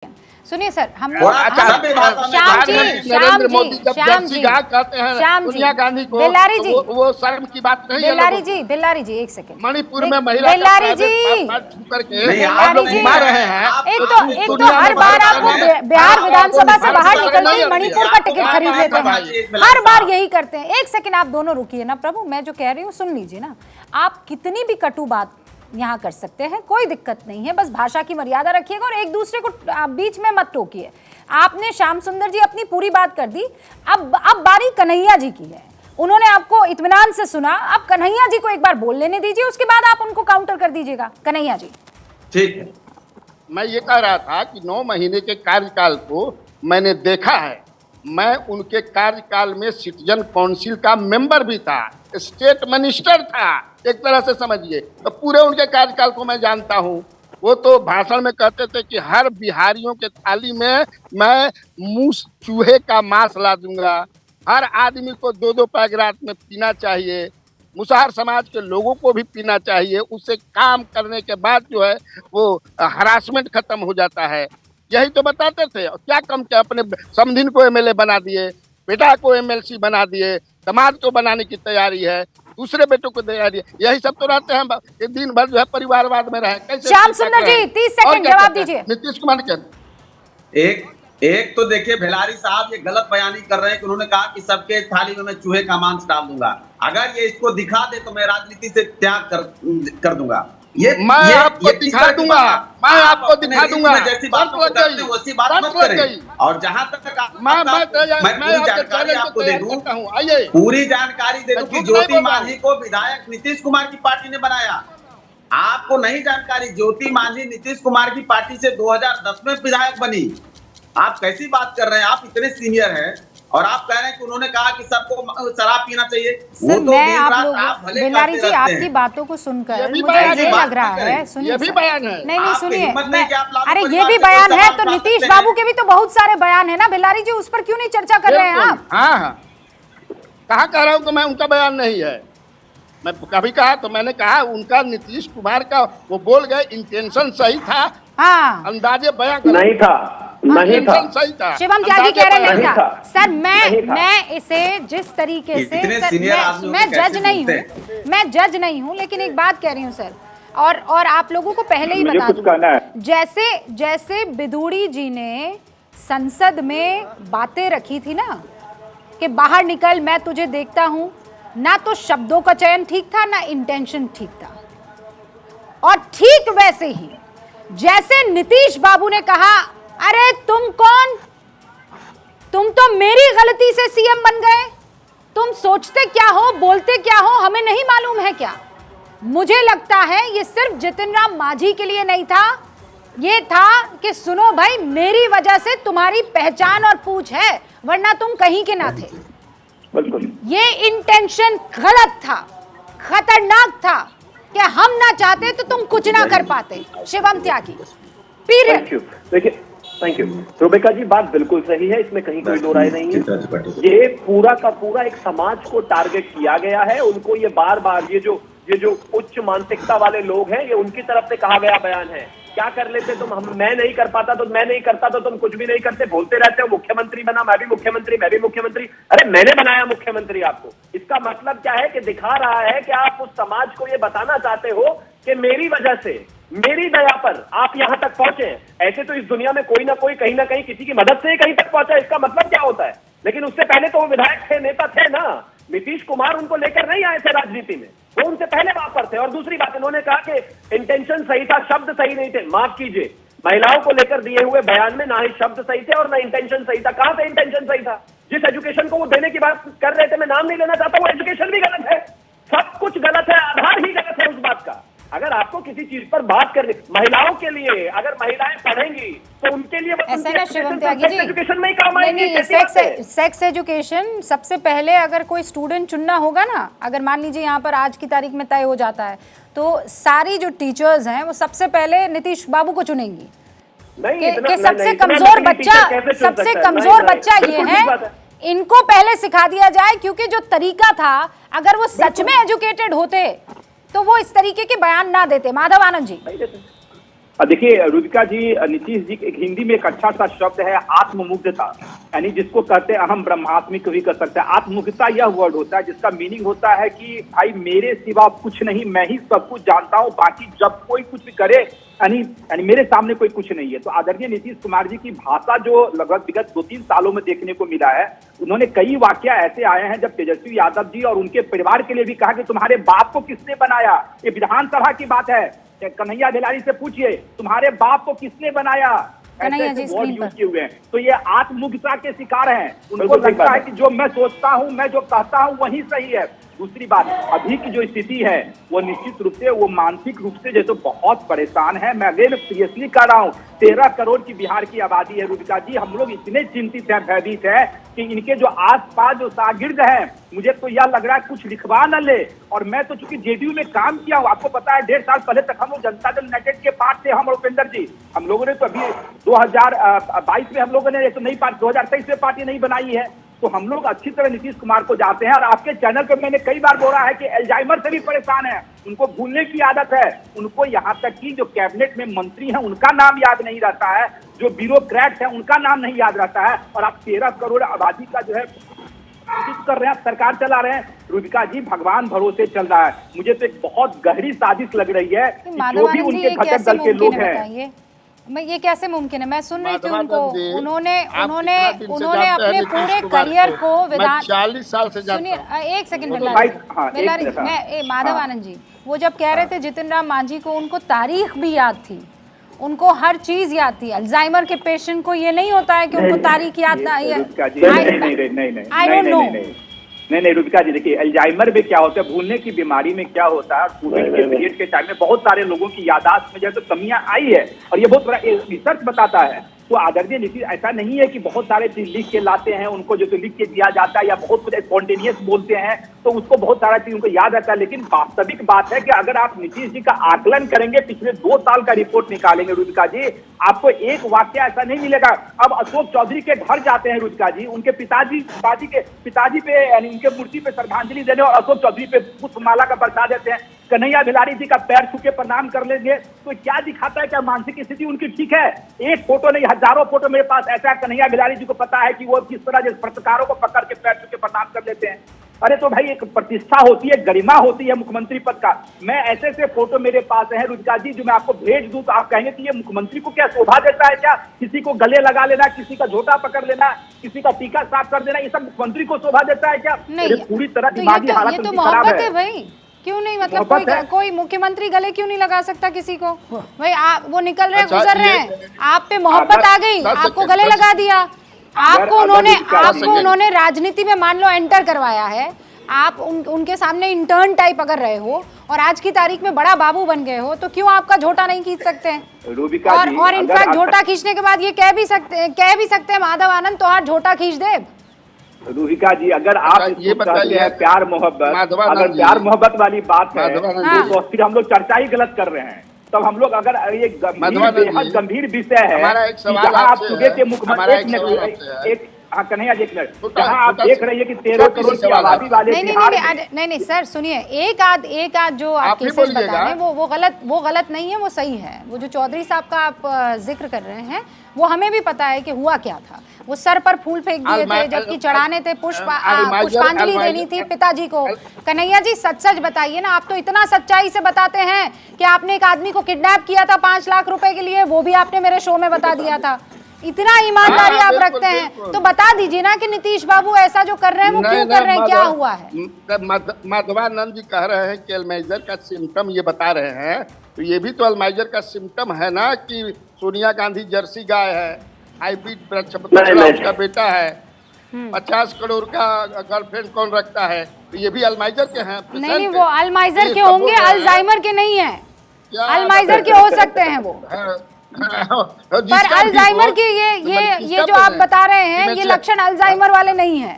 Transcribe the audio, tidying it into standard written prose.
सुनिए सर, हम श्याम जी गांधी को बेल्लारी जी, वो शर्म की बात नहीं है। बेल्लारी जी एक सेकंड। मणिपुर में महिला बेल्लारी जी, बेल्लारी जी रहे हैं। एक तो हर बार आप बिहार विधानसभा से बाहर निकलते ही मणिपुर का टिकट खरीद लेते हैं, हर बार यही करते हैं। एक सेकंड आप दोनों रुकिए ना प्रभु, मैं जो कह रही हूँ सुन लीजिए ना। आप कितनी भी कटु बात यहाँ कर सकते हैं, कोई दिक्कत नहीं है, बस भाषा की मर्यादा रखिएगा और एक दूसरे को बीच में मत टोकिए। आपने श्याम सुंदर जी अपनी पूरी बात कर दी, अब बारी कन्हैया जी की है। उन्होंने आपको इत्मीनान से सुना, अब कन्हैया जी को एक बार बोल लेने दीजिए, उसके बाद आप उनको काउंटर कर दीजिएगा। कन्हैया जी ठीक है। मैं ये कह रहा था कि 9 महीने के कार्यकाल को मैंने देखा है। मैं उनके कार्यकाल में सिटीजन काउंसिल का मेंबर भी था, स्टेट मिनिस्टर था, एक तरह से समझिए। तो पूरे उनके कार्यकाल को मैं जानता हूँ। वो तो भाषण में कहते थे कि हर बिहारियों के थाली में मैं मूस चूहे का मांस ला दूंगा, हर आदमी को 2-2 पैग रात में पीना चाहिए, मुसहर समाज के लोगों को भी पीना चाहिए। उससे काम करने के बाद जो है वो हरासमेंट खत्म हो जाता है। यही तो बताते थे। और क्या कम क्या, अपने समधिन को एमएलए बना दिए, बेटा को एमएलसी बना दिए, समाज को बनाने की तैयारी है, दूसरे बेटों को तैयारी है। यही सब तो रहते हैं कि दिन भर जो है परिवारवाद में रहे। श्याम सुंदर जी 30 सेकंड जवाब दीजिए। नीतीश कुमार के एक तो देखिए बेल्लारी साहब ये गलत बयानी कर रहे हैं कि उन्होंने कहा कि सबके थाली में मैं चूहे का मांस डाल दूंगा। अगर ये इसको दिखा दे तो मैं राजनीति से त्याग कर दूंगा। मैं आपको दिखा दूंगा, मैं आपको दिखा दूंगा। जैसी बात करते हैं वैसी बात मत करें। और जहां तक मैं पूरी जानकारी आपको दे दूं, पूरी जानकारी दे दूं कि ज्योति मांझी को विधायक नीतीश कुमार की पार्टी ने बनाया। आपको नहीं जानकारी, ज्योति मांझी नीतीश कुमार की पार्टी से 2010 में विधायक बनी। आप कैसी बात कर रहे हैं? आप इतने सीनियर हैं और आप कह रहे हैं कि उन्होंने कहा कि सबको शराब पीना चाहिए। वो तो मैं आप बेल्लारी जी आपकी बातों को सुनकर मुझे ये लग रहा है, सुनिए नहीं सुनिए, अरे ये भी बयान है तो नीतीश बाबू के भी तो बहुत सारे बयान है ना बेल्लारी जी, उस पर क्यों नहीं चर्चा कर रहे हैं आप? हाँ, कहाँ कह रहा हूँ कि मैं उनका बयान नहीं है। मैं कभी कहा तो मैंने कहा उनका नीतीश कुमार का वो बोल गए, इंटेंशन सही था। हाँ, अंदाजे बयान नहीं था, नहीं था, सही था। शिवम त्यागी कह रहे नहीं था। सर मैं इसे जिस तरीके से मैं जज नहीं हूँ, मैं जज नहीं हूँ, लेकिन एक बात कह रही हूँ सर, और आप लोगों को पहले ही बता दूं, जैसे बिदुड़ी जी ने संसद में बातें रखी थी ना कि बाहर निकल मैं तुझे देखता हूँ, ना तो शब्दों का चयन ठीक था ना इंटेंशन ठीक था। और ठीक वैसे ही जैसे नीतीश बाबू ने कहा अरे तुम कौन, तुम तो मेरी गलती से सीएम बन गए, तुम सोचते क्या हो, बोलते क्या हो, हमें नहीं मालूम है क्या? मुझे लगता है ये सिर्फ जितिन राम मांझी के लिए नहीं था, ये था कि सुनो भाई मेरी वजह से तुम्हारी पहचान और पूछ है, वरना तुम कहीं के ना थे। ये इंटेंशन गलत था, खतरनाक था कि हम ना चाहते तो तुम कुछ ना कर पाते। शिवम त्यागी देखिए, थैंक यू रुबिका जी, बात बिल्कुल सही है, इसमें कहीं कोई दो राय नहीं है। ये पूरा का पूरा एक समाज को टारगेट किया गया है। उनको ये बार बार ये जो उच्च मानसिकता वाले लोग हैं, ये उनकी तरफ से कहा गया बयान है। क्या कर लेते तुम, मैं नहीं कर पाता तो मैं नहीं करता तो तुम कुछ भी नहीं करते, बोलते रहते हो मुख्यमंत्री बना, मैं भी मुख्यमंत्री, मैं भी मुख्यमंत्री। अरे मैंने बनाया मुख्यमंत्री आपको। इसका मतलब क्या है कि दिखा रहा है कि आप उस समाज को ये बताना चाहते हो कि मेरी वजह से, मेरी दया पर आप यहां तक पहुंचे। ऐसे तो इस दुनिया में कोई ना कोई कहीं ना कहीं किसी की मदद से ही कहीं तक पहुंचा। इसका मतलब क्या होता है? लेकिन उससे पहले तो वो विधायक थे, नेता थे ना। नीतीश कुमार उनको लेकर नहीं आए थे राजनीति में, वो उनसे पहले वहां पर थे। और दूसरी बात, इन्होंने कहा कि इंटेंशन सही था, शब्द सही नहीं थे। माफ कीजिए, महिलाओं को लेकर दिए हुए बयान में ना ही शब्द सही थे और ना इंटेंशन सही था। कहां से इंटेंशन सही था? जिस एजुकेशन को वो देने की बात कर रहे थे, मैं नाम नहीं लेना चाहता, वो एजुकेशन भी गलत है, सब कुछ गलत है, आधार ही गलत है उस बात का। अगर आपको किसी चीज पर बात करनी, महिलाओं के लिए अगर महिलाएं पढ़ेंगी तो उनके लिए ऐसा ना शिवम त्यागी जी, एजुकेशन में काम आएंगे। सेक्स एजुकेशन सबसे पहले अगर कोई स्टूडेंट चुनना होगा ना, अगर मान लीजिए यहाँ पर आज की तारीख में तय हो जाता है तो सारी जो टीचर्स हैं वो सबसे पहले नीतीश बाबू को चुनेंगी कि सबसे कमजोर बच्चा ये है, इनको पहले सिखा दिया जाए। क्योंकि जो तरीका था, अगर वो सच में एजुकेटेड होते तो वो इस तरीके के बयान ना देते। माधव आनंद जी, देखिए रुबिका जी, नीतीश जी एक हिंदी में एक अच्छा सा शब्द है आत्ममुग्धता, यानी जिसको कहते हैं अहम ब्रह्मास्मि भी कर सकते हैं। आत्ममुग्धता यह वर्ड होता है जिसका मीनिंग होता है कि भाई मेरे सिवा कुछ नहीं, मैं ही सब कुछ जानता हूँ, बाकी जब कोई कुछ भी करे यानी मेरे सामने कोई कुछ नहीं है। तो आदरणीय नीतीश कुमार जी की भाषा जो लगभग विगत 2-3 सालों में देखने को मिला है, उन्होंने कई वाकया ऐसे आए हैं जब तेजस्वी यादव जी और उनके परिवार के लिए भी कहा कि तुम्हारे बाप को किसने बनाया। ये विधानसभा की बात है, कन्हैया बेलारी से पूछिए तुम्हारे बाप को किसने बनाया, ऐसे वर्ड यूज किए हुए हैं। तो ये आत्ममुग्धता के शिकार हैं, उनको लगता है कि जो मैं सोचता हूं, मैं जो कहता हूं वही सही है। दूसरी बात, अभी की जो स्थिति है वो निश्चित रूप से वो मानसिक रूप से जो तो बहुत परेशान है। मैं अगेन सीरियसली कह रहा हूँ, 13 करोड़ की बिहार की आबादी है रुबिका जी, हम लोग इतने चिंतित हैं, भयभीत है कि इनके जो आसपास जो शागिर्द हैं, मुझे तो यह लग रहा है कुछ लिखवा न ले। और मैं तो चूंकि जेडीयू में काम किया हूँ, आपको पता है 1.5 साल पहले तक हम लोग जनता दल यूनाइटेड के पार्ट थे, हम और उपेंद्र जी। हम लोगों ने तो अभी 2022 में हम लोगों ने तो नई पार्टी 2023 में पार्टी नहीं बनाई है। तो हम लोग अच्छी तरह नीतीश कुमार को जानते हैं और आपके चैनल पर मैंने कई बार बोला है कि अल्जाइमर से भी परेशान है, उनको भूलने की आदत है। उनको यहाँ तक कि जो कैबिनेट में मंत्री हैं उनका नाम याद नहीं रहता है, जो ब्यूरोक्रेट्स हैं उनका नाम नहीं याद रहता है। और आप 13 करोड़ आबादी का जो है कर रहे हैं, सरकार चला रहे हैं। रुबिका जी भगवान भरोसे चल रहा है। मुझे तो एक बहुत गहरी साजिश लग रही है जो भी उनके घटक दल के लोग हैं। मैं ये कैसे मुमकिन है? मैं सुन रही थी उनको, उन्होंने अपने पूरे करियर को 40 साल से सुनिए एक सेकंड बेलारी, मैं माधव आनंद जी, वो जब कह रहे थे जितिन राम मांझी को, उनको तारीख भी याद थी, उनको हर चीज याद थी। अल्जाइमर के पेशेंट को ये नहीं होता है कि उनको तारीख याद ना। I don't know. नहीं रुबिका जी, देखिए अल्जाइमर में क्या होता है, भूलने की बीमारी में क्या होता है, कोविड के पीरियड के टाइम में बहुत सारे लोगों की याददाश्त में जो तो कमियां आई है और ये बहुत बड़ा रिसर्च बताता है। तो आदरणीय नीतीश, ऐसा नहीं है कि बहुत सारे चीज लिख के लाते हैं, उनको जो तो लिख के दिया जाता है या बहुत कुछ स्पॉन्टेनियस बोलते हैं तो उसको बहुत सारा चीज उनको याद रहता है। लेकिन वास्तविक बात है कि अगर आप नीतीश जी का आकलन करेंगे, पिछले 2 साल का रिपोर्ट निकालेंगे रुबिका जी, आपको एक वाक्य ऐसा नहीं मिलेगा। अब अशोक चौधरी के घर जाते हैं रुबिका जी, उनके पिताजी पे यानी उनके मूर्ति पे श्रद्धांजलि देने और अशोक चौधरी पे पुष्पमाला का बरसा देते हैं। कन्हैया बेलारी जी का पैर छू के प्रणाम कर लेंगे तो क्या दिखाता है? क्या मानसिक स्थिति उनकी ठीक है? एक फोटो नहीं, हजारों फोटो मेरे पास ऐसा है। कन्हैया बेलारी जी को पता है कि वो किस तरह जिस पत्रकारों को पकड़ के पैर छू के प्रणाम कर लेते हैं। अरे तो भाई एक प्रतिष्ठा होती है, गरिमा होती है मुख्यमंत्री पद का। मैं ऐसे फोटो मेरे पास है रुबिका जी जो मैं आपको भेज दूं तो आप कहेंगे कि ये मुख्यमंत्री को क्या शोभा देता है? क्या किसी को गले लगा लेना, किसी का झोटा पकड़ लेना, किसी का टीका साफ कर देना, ये सब मुख्यमंत्री को शोभा देता है क्या? पूरी तरह दिमागी हालत तो मोहब्बत है भाई, क्यों नहीं? मतलब कोई मुख्यमंत्री गले क्यों नहीं लगा सकता किसी को? भाई आप वो निकल रहे गुजर रहे हैं, आप पे मोहब्बत आ गई, आपको गले लगा दिया। आपको उन्होंने राजनीति में मान लो एंटर करवाया है, आप उनके सामने इंटर्न टाइप अगर रहे हो और आज की तारीख में बड़ा बाबू बन गए हो तो क्यों आपका झोटा नहीं खींच सकते हैं? और इनफैक्ट झोटा खींचने के बाद ये कह भी सकते हैं माधव आनंद तो आज झोटा खींच दे। रुबिका जी अगर आप ये बताइए है प्यार मोहब्बत, अगर प्यार मोहब्बत वाली बात है तो फिर हम लोग चर्चा ही गलत कर रहे हैं। तब हम लोग अगर ये बेहद गंभीर विषय है, जहाँ आप सुबह के मुख्यमंत्री कन्हैया जी, एक मिनट, जहाँ आप देख रहे हैं कि 13 करोड़ की आबादी वाले नहीं सर सुनिए, एक आध जो आप केसेस बता रहे हैं वो गलत नहीं है, वो सही है। वो जो चौधरी साहब का आप जिक्र कर रहे हैं वो हमें भी पता है कि हुआ क्या था। वो सर पर फूल फेंक दिए थे जबकि चढ़ाने थे, पुष्पांजलि देनी थी पिताजी को। कन्हैया जी सच बताइए ना, आप तो इतना सच्चाई से बताते हैं कि आपने एक आदमी को किडनैप किया था 5 लाख रुपए के लिए, वो भी आपने मेरे शो में बता दिया था। इतना ईमानदारी आप रखते हैं तो बता दीजिए ना कि नीतीश बाबू ऐसा जो कर रहे हैं वो क्यों कर रहे हैं, क्या हुआ है? माधवानंद जी कह रहे हैं कि अल्जाइमर का सिम्टम ये बता रहे हैं, तो ये भी तो अल्जाइमर का सिम्टम है ना कि सोनिया गांधी जर्सी गाय है, हाइब्रिड उसका बेटा है, 50 करोड़ का गर्लफ्रेंड कौन रखता है, तो ये भी अल्जाइमर के हैं। नहीं वो अल्जाइमर के होंगे, अल्जाइमर के नहीं है। अल्जाइमर के हो सकते हैं वो, पर अल्जाइमर के ये जो आप बता रहे हैं ये लक्षण अल्जाइमर वाले नहीं है।